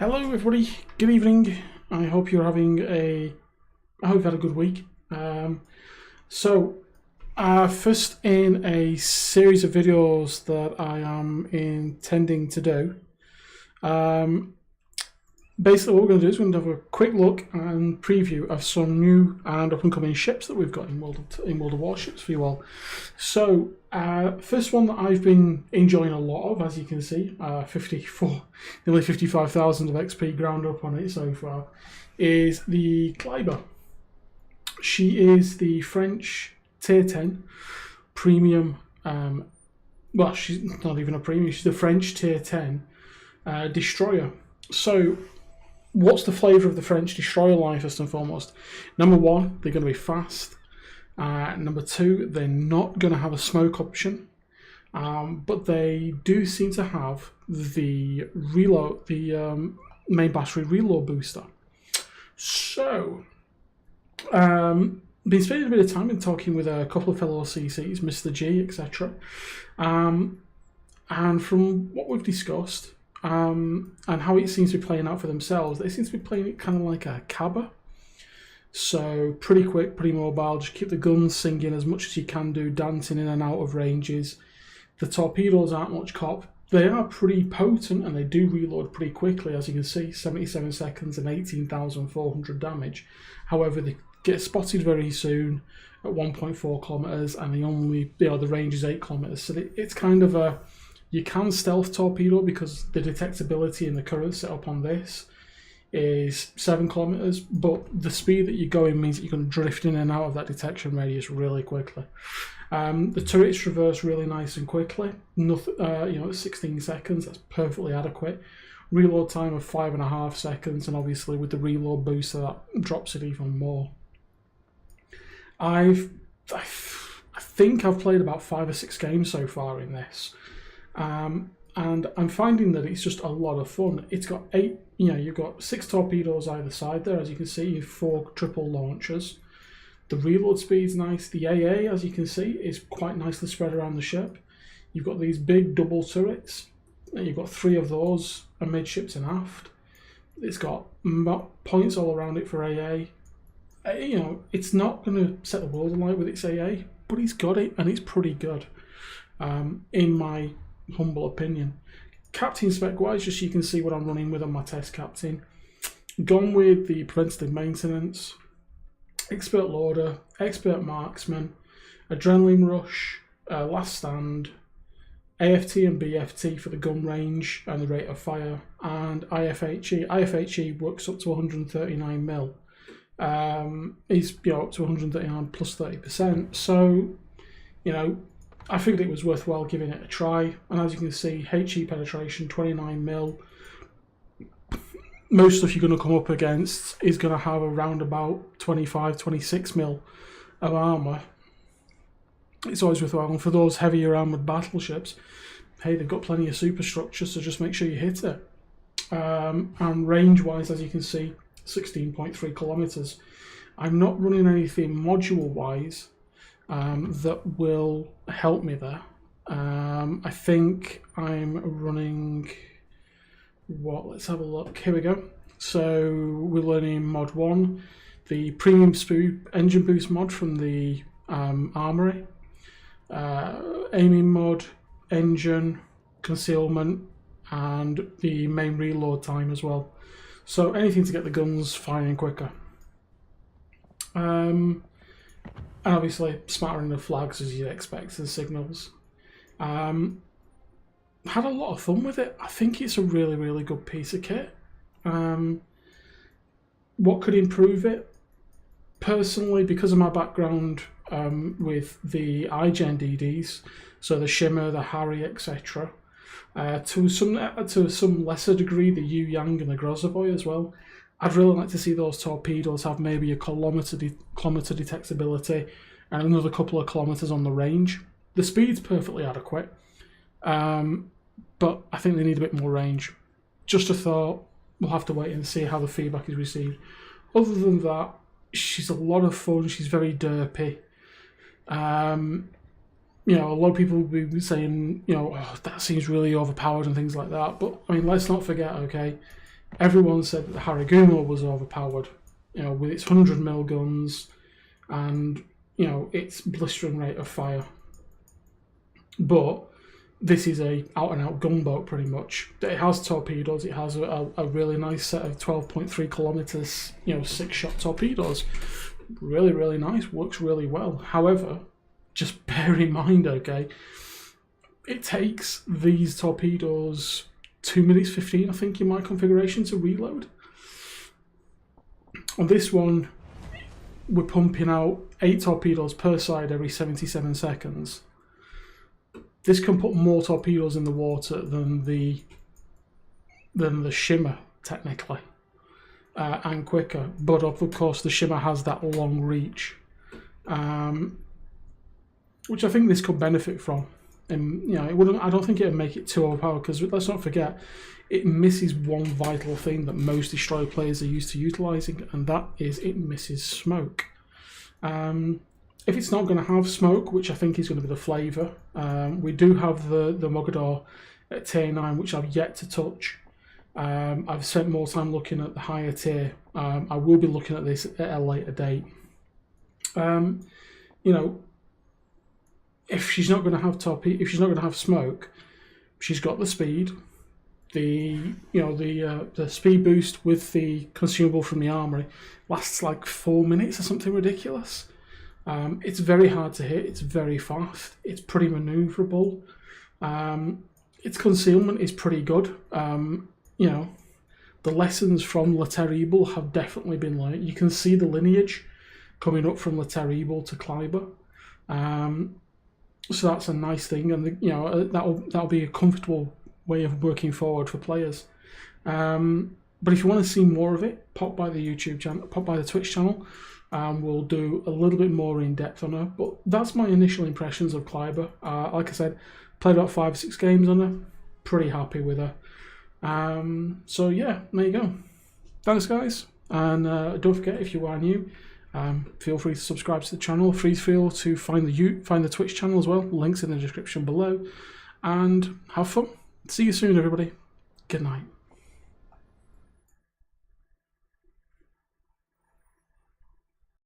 Hello everybody, good evening. I hope you're having I hope you've had a good week. First in a series of videos that I am intending to do. Basically what we're going to do is we're going to have a quick look and preview of some new and up and coming ships that we've got in World of WarShips for you all. So first one that I've been enjoying a lot of, as you can see, nearly 55,000 of XP ground up on it so far, is the Kleber. She is the French tier 10 premium, well, she's not even a premium, she's the French tier 10 destroyer. So what's the flavour of the French destroyer line, first and foremost? Number one, they're going to be fast. Number two, they're not going to have a smoke option, but they do seem to have the reload, the main battery reload booster. So, been spending a bit of time in talking with a couple of fellow CCs, Mr. G, etc. And from what we've discussed, and how it seems to be playing out for themselves, they seem to be playing it kind of like a cabba. So pretty quick, pretty mobile, just keep the guns singing as much as you can do, dancing in and out of ranges. The torpedoes aren't much cop. They are pretty potent and they do reload pretty quickly, as you can see, 77 seconds and 18,400 damage. However, they get spotted very soon at 1.4 kilometers, and the range is 8 kilometers. So it's kind of a, you can stealth torpedo because the detectability in the current setup on this is 7 kilometers, but the speed that you're going means that you're going to drift in and out of that detection radius really quickly. The turrets traverse really nice and quickly. Nothing, 16 seconds, that's perfectly adequate. Reload time of 5.5 seconds, and obviously with the reload booster that drops it even more. I think I've played about 5 or 6 games so far in this. And I'm finding that it's just a lot of fun. It's got you've got 6 torpedoes either side there, as you can see, you've 4 triple launchers. The reload speed's nice. The AA, as you can see, is quite nicely spread around the ship. You've got these big double turrets. You've got 3 of those, amidships and aft. It's got points all around it for AA. It's not going to set the world alight with its AA, but it's got it, and it's pretty good, in my humble opinion. Captain spec wise, just so you can see what I'm running with on my test captain. Gone with the preventative maintenance, expert loader, expert marksman, adrenaline rush, last stand, AFT and BFT for the gun range and the rate of fire, and IFHE. IFHE works up to 139 mil. Is up to 139 plus 30%. So, I figured it was worthwhile giving it a try, and as you can see, HE penetration 29 mil. Most stuff you're going to come up against is going to have around about 25-26 mil of armour. It's always worthwhile, and for those heavier armoured battleships, hey, they've got plenty of superstructure, so just make sure you hit it. And range wise, as you can see, 16.3 kilometers. I'm not running anything module wise that will help me there. I think I'm running let's have a look. Here we go. So we're learning mod 1, the premium engine boost mod from the armory, aiming mod, engine, concealment, and the main reload time as well. So anything to get the guns firing quicker. And obviously smattering of flags as you'd expect, and signals. Had a lot of fun with it. I think it's a really, really good piece of kit. What could improve it? Personally, because of my background with the iGen DDs, so the Shimmer, the Harry, etc., to some lesser degree the Yu Yang and the Grozavoy as well, I'd really like to see those torpedoes have maybe a kilometer detectability and another couple of kilometers on the range. The speed's perfectly adequate, but I think they need a bit more range. Just a thought. We'll have to wait and see how the feedback is received. Other than that, she's a lot of fun. She's very derpy. A lot of people will be saying, that seems really overpowered and things like that. But I mean, let's not forget, okay, everyone said that the Hariguma was overpowered, you know, with its 100mm guns and, you know, its blistering rate of fire. But this is a out-and-out gunboat, pretty much. It has torpedoes. It has a really nice set of 12.3 kilometers, you know, 6-shot torpedoes. Really, really nice. Works really well. However, just bear in mind, okay, it takes these torpedoes 2 minutes 15, I think, in my configuration to reload. On this one, we're pumping out 8 torpedoes per side every 77 seconds. This can put more torpedoes in the water than the Shimmer, technically, and quicker. But of course, the Shimmer has that long reach, which I think this could benefit from. And you know, it wouldn't. I don't think it would make it too overpowered, because let's not forget, it misses one vital thing that most destroyer players are used to utilizing, and that is it misses smoke. If it's not going to have smoke, which I think is going to be the flavour, we do have the Mogador at tier 9, which I've yet to touch. I've spent more time looking at the higher tier. I will be looking at this at a later date. You know, if she's not going to have if she's not going to have smoke, she's got the speed, the speed boost with the consumable from the armory lasts like 4 minutes or something ridiculous. It's very hard to hit. It's very fast. It's pretty maneuverable. Its concealment is pretty good. You know, the lessons from La Terrible have definitely been learned. You can see the lineage coming up from La Terrible to Kleber. So that's a nice thing, and you know, that'll be a comfortable way of working forward for players. But if you want to see more of it, pop by the YouTube channel, pop by the Twitch channel. We'll do a little bit more in depth on her, but that's my initial impressions of Kleber. Like I said, played about 5 or 6 games on her, pretty happy with her. So yeah, there you go. Thanks guys, and don't forget, if you are new, feel free to subscribe to the channel. Feel free to find the Twitch channel as well. Links in the description below, and have fun. See you soon, everybody. Good night.